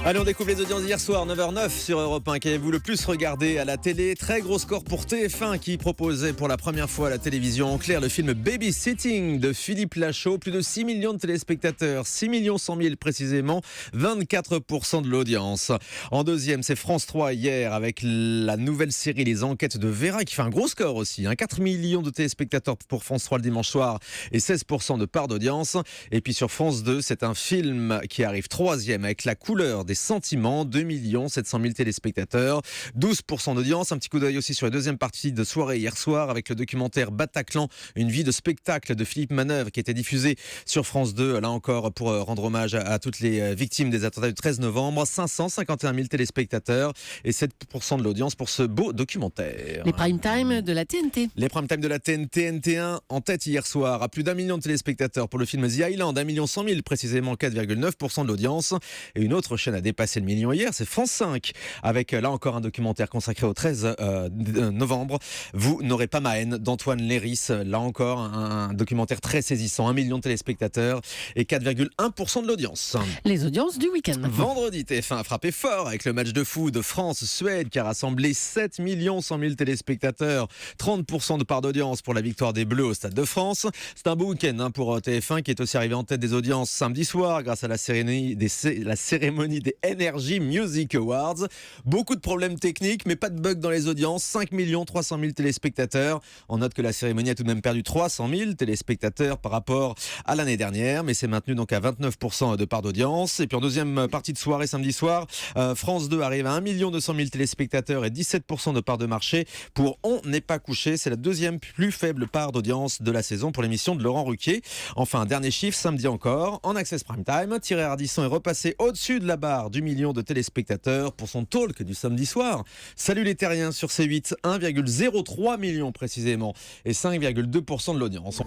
Allez, on découvre les audiences d'hier soir, 9h09 sur Europe 1. Qu'avez-vous le plus regardé à la télé? Très gros score pour TF1 qui proposait pour la première fois à la télévision en clair le film Babysitting de Philippe Lachaud. Plus de 6 millions de téléspectateurs, 6 100 000 précisément, 24% de l'audience. En deuxième, c'est France 3 hier avec la nouvelle série Les Enquêtes de Vera qui fait un gros score aussi. 4 millions de téléspectateurs pour France 3 le dimanche soir et 16% de part d'audience. Et puis sur France 2, c'est un film qui arrive troisième avec La couleur des sentiments, 2 700 000 téléspectateurs, 12% d'audience. Un petit coup d'œil aussi sur la deuxième partie de soirée hier soir avec le documentaire Bataclan, une vie de spectacle de Philippe Manœuvre qui était diffusé sur France 2, là encore pour rendre hommage à toutes les victimes des attentats du 13 novembre. 551 000 téléspectateurs et 7% de l'audience pour ce beau documentaire. Les prime time de la TNT. Les prime time de la TNT, NT1 en tête hier soir à plus d'1 million de téléspectateurs pour le film The Island, 1 100 000 précisément, 4,9% de l'audience. Et une autre chaîne a dépassé le million hier, c'est France 5 avec là encore un documentaire consacré au 13 novembre. Vous n'aurez pas ma haine d'Antoine Léris, là encore un documentaire très saisissant, 1 million de téléspectateurs et 4,1% de l'audience. Les audiences du week-end. Vendredi, TF1 a frappé fort avec le match de foot de France-Suède qui a rassemblé 7 100 000 téléspectateurs, 30% de part d'audience pour la victoire des Bleus au Stade de France. C'est un beau week-end pour TF1 qui est aussi arrivé en tête des audiences samedi soir grâce à la cérémonie des Energy Music Awards. Beaucoup de problèmes techniques mais pas de bugs dans les audiences. 5 300 000 téléspectateurs. On note que la cérémonie a tout de même perdu 300 000 téléspectateurs par rapport à l'année dernière, mais c'est maintenu donc à 29% de part d'audience. Et puis en deuxième partie de soirée samedi soir, France 2 arrive à 1 200 000 téléspectateurs et 17% de part de marché pour On n'est pas couché. C'est la deuxième plus faible part d'audience de la saison pour l'émission de Laurent Ruquier. Enfin, dernier chiffre, samedi encore, en Access Prime Time, Thierry Ardisson est repassé au-dessus de la barre du million de téléspectateurs pour son talk du samedi soir. Salut les terriens sur C8, 1,03 million précisément et 5,2% de l'audience.